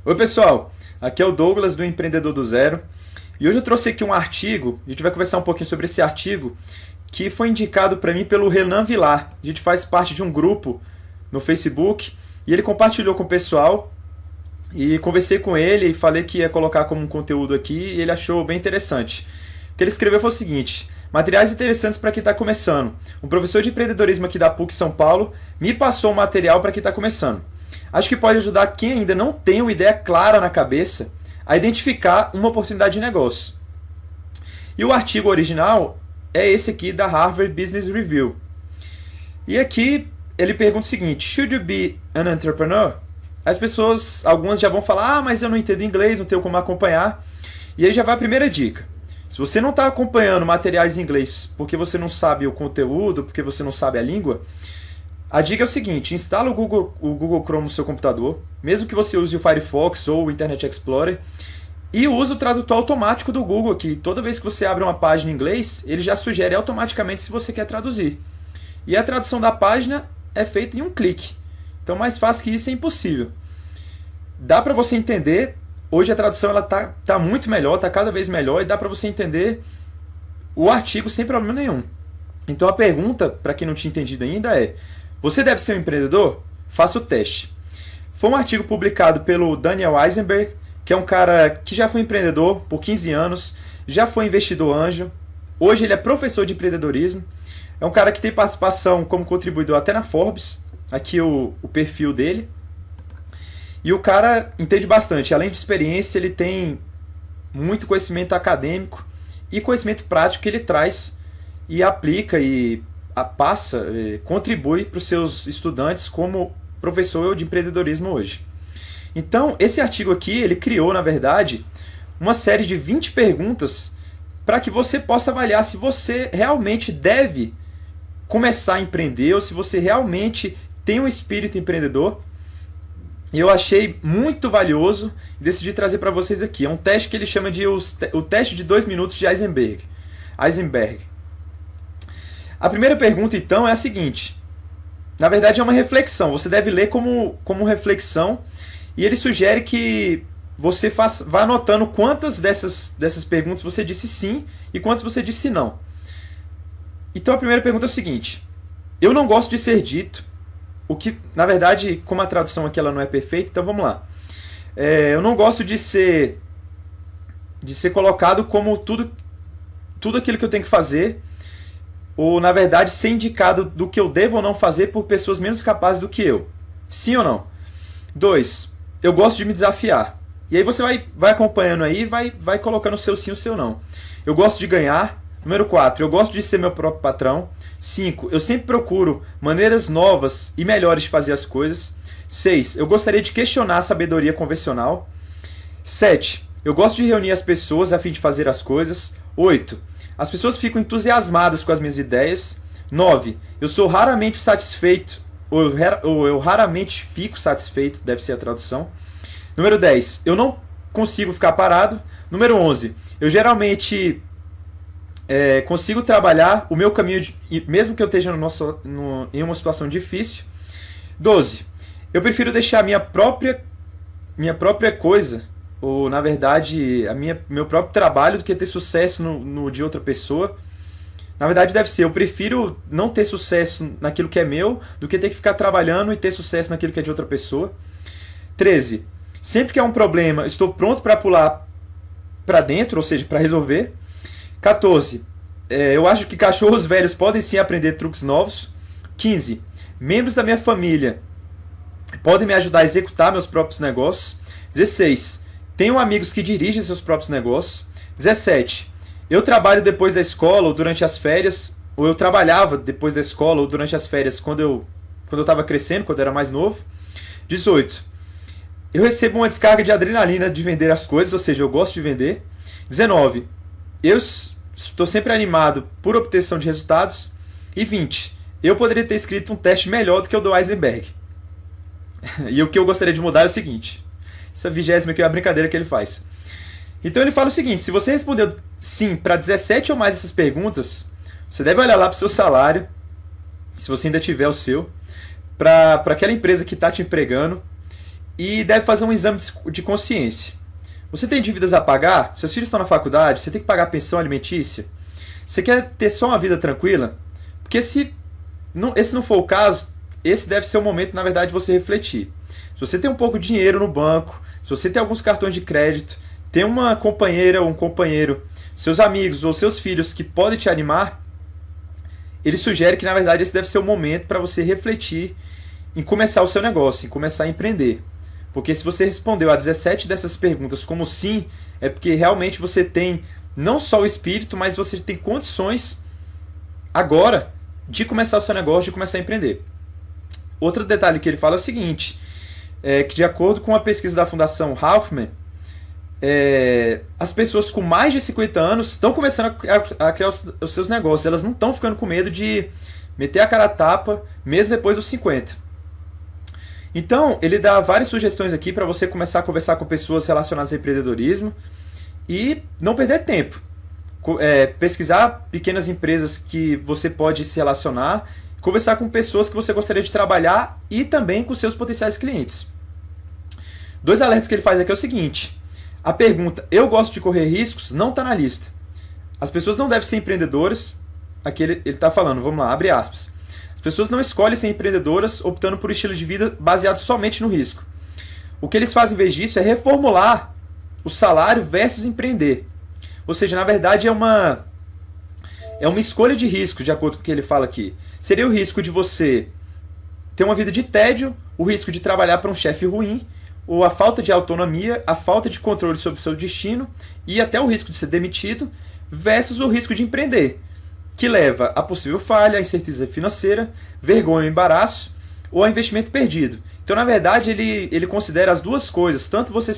Oi pessoal, aqui é o Douglas do Empreendedor do Zero e hoje eu trouxe aqui um artigo, a gente vai conversar um pouquinho sobre esse artigo que foi indicado para mim pelo Renan Vilar. A gente faz parte de um grupo no Facebook e ele compartilhou com o pessoal e conversei com ele e falei que ia colocar como um conteúdo aqui e ele achou bem interessante. O que ele escreveu foi o seguinte: materiais interessantes para quem está começando. Um professor de empreendedorismo aqui da PUC São Paulo me passou um material para quem está começando. Acho que pode ajudar quem ainda não tem uma ideia clara na cabeça a identificar uma oportunidade de negócio. E o artigo original é esse aqui da Harvard Business Review. E aqui ele pergunta o seguinte: Should you be an entrepreneur? As pessoas, algumas já vão falar, mas eu não entendo inglês, não tenho como acompanhar. E aí já vai a primeira dica. Se você não está acompanhando materiais em inglês porque você não sabe o conteúdo, porque você não sabe a língua, a dica é o seguinte: instala o Google Chrome no seu computador, mesmo que você use o Firefox ou o Internet Explorer, e use o tradutor automático do Google aqui. Toda vez que você abre uma página em inglês, ele já sugere automaticamente se você quer traduzir. E a tradução da página é feita em um clique. Então mais fácil que isso é impossível. Dá para você entender, hoje a tradução ela tá muito melhor, está cada vez melhor, e dá para você entender o artigo sem problema nenhum. Então a pergunta, para quem não tinha entendido ainda, é: você deve ser um empreendedor? Faça o teste. Foi um artigo publicado pelo Daniel Eisenberg, que é um cara que já foi empreendedor por 15 anos, já foi investidor anjo, hoje ele é professor de empreendedorismo, é um cara que tem participação como contribuidor até na Forbes, aqui o perfil dele, e o cara entende bastante. Além de experiência, ele tem muito conhecimento acadêmico e conhecimento prático que ele traz e aplica e passa, contribui para os seus estudantes como professor de empreendedorismo hoje. Então, esse artigo aqui, ele criou, na verdade, uma série de 20 perguntas para que você possa avaliar se você realmente deve começar a empreender ou se você realmente tem um espírito empreendedor. E eu achei muito valioso e decidi trazer para vocês aqui. É um teste que ele chama de o teste de 2 minutos de Eisenberg. A primeira pergunta, então, é a seguinte. Na verdade, é uma reflexão. Você deve ler como reflexão. E ele sugere que você vá anotando quantas dessas perguntas você disse sim e quantas você disse não. Então, a primeira pergunta é o seguinte: eu não gosto de ser dito. O que, na verdade, como a tradução aqui ela não é perfeita, então vamos lá. Eu não gosto de ser colocado como tudo aquilo que eu tenho que fazer, ou, na verdade, ser indicado do que eu devo ou não fazer por pessoas menos capazes do que eu. Sim ou não? 2. Eu gosto de me desafiar. E aí você vai acompanhando aí e vai colocando o seu sim ou o seu não. Eu gosto de ganhar. Número 4. Eu gosto de ser meu próprio patrão. 5. Eu sempre procuro maneiras novas e melhores de fazer as coisas. 6. Eu gostaria de questionar a sabedoria convencional. 7. Eu gosto de reunir as pessoas a fim de fazer as coisas. 8. As pessoas ficam entusiasmadas com as minhas ideias. 9. Eu sou raramente satisfeito, ou eu raramente fico satisfeito, deve ser a tradução. Número 10. Eu não consigo ficar parado. Número 11. Eu geralmente consigo trabalhar o meu caminho, mesmo que eu esteja em uma situação difícil. 12. Eu prefiro deixar a minha própria coisa, ou, na verdade, meu próprio trabalho, do que ter sucesso no de outra pessoa. Na verdade, deve ser: eu prefiro não ter sucesso naquilo que é meu do que ter que ficar trabalhando e ter sucesso naquilo que é de outra pessoa. 13. Sempre que há um problema, estou pronto para pular para dentro, ou seja, para resolver. 14. Eu acho que cachorros velhos podem sim aprender truques novos. 15. Membros da minha família podem me ajudar a executar meus próprios negócios. 16. Tenho amigos que dirigem seus próprios negócios. 17. Eu trabalho depois da escola ou durante as férias, ou eu trabalhava depois da escola ou durante as férias quando eu estava crescendo, quando eu era mais novo. 18. Eu recebo uma descarga de adrenalina de vender as coisas, ou seja, eu gosto de vender. 19. Eu estou sempre animado por obtenção de resultados. E 20. Eu poderia ter escrito um teste melhor do que o do Eisenberg. E o que eu gostaria de mudar é o seguinte. Essa 20ª aqui é uma brincadeira que ele faz. Então ele fala o seguinte: se você respondeu sim para 17 ou mais dessas perguntas, você deve olhar lá para o seu salário, se você ainda tiver o seu, para aquela empresa que está te empregando, e deve fazer um exame de consciência. Você tem dívidas a pagar? Seus filhos estão na faculdade? Você tem que pagar pensão alimentícia? Você quer ter só uma vida tranquila? Porque se esse não for o caso, esse deve ser o momento, na verdade, de você refletir. Se você tem um pouco de dinheiro no banco, se você tem alguns cartões de crédito, tem uma companheira ou um companheiro, seus amigos ou seus filhos que podem te animar, ele sugere que, na verdade, esse deve ser o momento para você refletir em começar o seu negócio, em começar a empreender. Porque se você respondeu a 17 dessas perguntas como sim, é porque realmente você tem não só o espírito, mas você tem condições agora de começar o seu negócio, de começar a empreender. Outro detalhe que ele fala é o seguinte, que de acordo com a pesquisa da Fundação Hoffman, as pessoas com mais de 50 anos estão começando a criar os seus negócios. Elas não estão ficando com medo de meter a cara a tapa, mesmo depois dos 50. Então, ele dá várias sugestões aqui para você começar a conversar com pessoas relacionadas ao empreendedorismo e não perder tempo. Pesquisar pequenas empresas que você pode se relacionar, conversar com pessoas que você gostaria de trabalhar e também com seus potenciais clientes. 2 alertas que ele faz aqui é o seguinte: a pergunta, eu gosto de correr riscos, não está na lista. As pessoas não devem ser empreendedoras. Aqui ele está falando, vamos lá, abre aspas. As pessoas não escolhem ser empreendedoras optando por estilo de vida baseado somente no risco. O que eles fazem em vez disso é reformular o salário versus empreender. Ou seja, na verdade é uma escolha de risco, de acordo com o que ele fala aqui. Seria o risco de você ter uma vida de tédio, o risco de trabalhar para um chefe ruim, ou a falta de autonomia, a falta de controle sobre o seu destino e até o risco de ser demitido, versus o risco de empreender, que leva a possível falha, a incerteza financeira, vergonha ou embaraço, ou a investimento perdido. Então, na verdade, ele considera as duas coisas, tanto você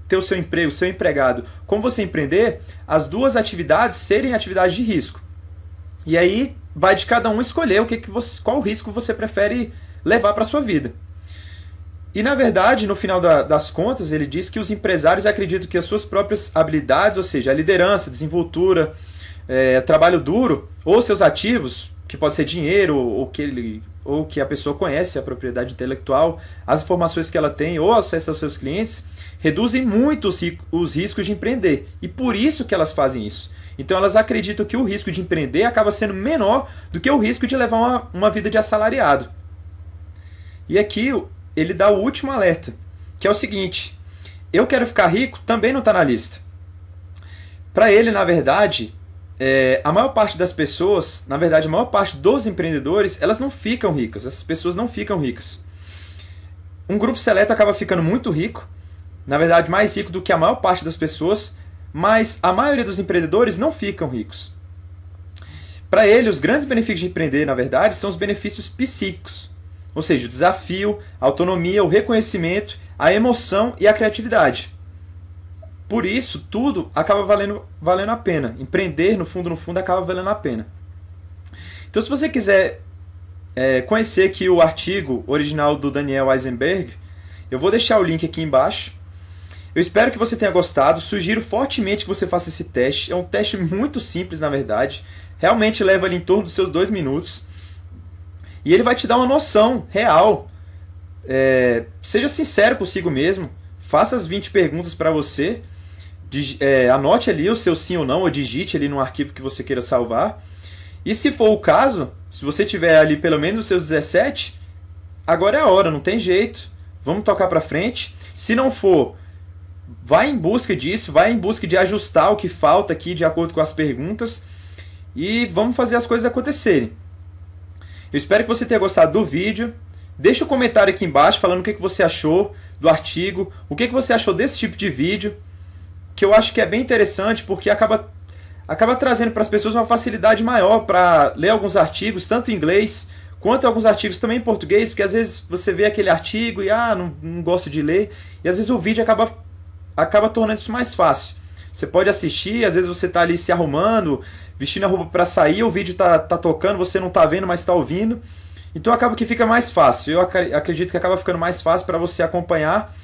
ter o seu emprego, seu empregado, como você empreender, as duas atividades serem atividades de risco. E aí vai de cada um escolher qual risco você prefere levar para a sua vida. E, na verdade, no final das contas, ele diz que os empresários acreditam que as suas próprias habilidades, ou seja, a liderança, a desenvoltura, trabalho duro, ou seus ativos, que pode ser dinheiro, ou que a pessoa conhece, a propriedade intelectual, as informações que ela tem, ou acesso aos seus clientes, reduzem muito os riscos de empreender. E por isso que elas fazem isso. Então elas acreditam que o risco de empreender acaba sendo menor do que o risco de levar uma vida de assalariado. E aqui ele dá o último alerta, que é o seguinte: eu quero ficar rico também não está na lista. Para ele, na verdade, a maior parte das pessoas, na verdade a maior parte dos empreendedores, elas não ficam ricas, essas pessoas não ficam ricas. Um grupo seleto acaba ficando muito rico, na verdade mais rico do que a maior parte das pessoas, mas a maioria dos empreendedores não ficam ricos. Para ele, os grandes benefícios de empreender, na verdade, são os benefícios psíquicos, ou seja, o desafio, a autonomia, o reconhecimento, a emoção e a criatividade. Por isso, tudo acaba valendo a pena. Empreender, no fundo, acaba valendo a pena. Então, se você quiser conhecer aqui o artigo original do Daniel Eisenberg, eu vou deixar o link aqui embaixo. Eu espero que você tenha gostado. Sugiro fortemente que você faça esse teste. É um teste muito simples, na verdade. Realmente leva ali em torno dos seus 2 minutos. E ele vai te dar uma noção real. Seja sincero consigo mesmo. Faça as 20 perguntas para você. Anote ali o seu sim ou não, ou digite ali no arquivo que você queira salvar. E se for o caso, se você tiver ali pelo menos os seus 17, agora é a hora, não tem jeito. Vamos tocar para frente. Se não for, vai em busca disso, vai em busca de ajustar o que falta aqui de acordo com as perguntas e vamos fazer as coisas acontecerem. Eu espero que você tenha gostado do vídeo. Deixa um comentário aqui embaixo falando o que você achou do artigo, o que você achou desse tipo de vídeo, que eu acho que é bem interessante porque acaba trazendo para as pessoas uma facilidade maior para ler alguns artigos, tanto em inglês quanto alguns artigos também em português, porque às vezes você vê aquele artigo e não gosto de ler, e às vezes o vídeo acaba tornando isso mais fácil. Você pode assistir, às vezes você está ali se arrumando, vestindo a roupa para sair, o vídeo tá tocando, você não está vendo, mas está ouvindo. Então acaba que fica mais fácil. Eu acredito que acaba ficando mais fácil para você acompanhar.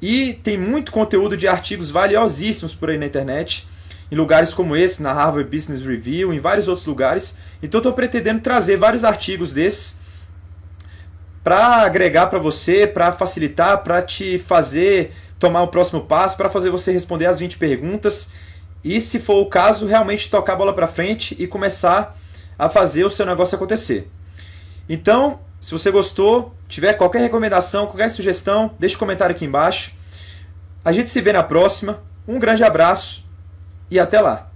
E tem muito conteúdo de artigos valiosíssimos por aí na internet, em lugares como esse, na Harvard Business Review, em vários outros lugares. Então estou pretendendo trazer vários artigos desses para agregar para você, para facilitar, para te fazer tomar o próximo passo, para fazer você responder as 20 perguntas e, se for o caso, realmente tocar a bola para frente e começar a fazer o seu negócio acontecer. Então, se você gostou, tiver qualquer recomendação, qualquer sugestão, deixe um comentário aqui embaixo. A gente se vê na próxima. Um grande abraço e até lá!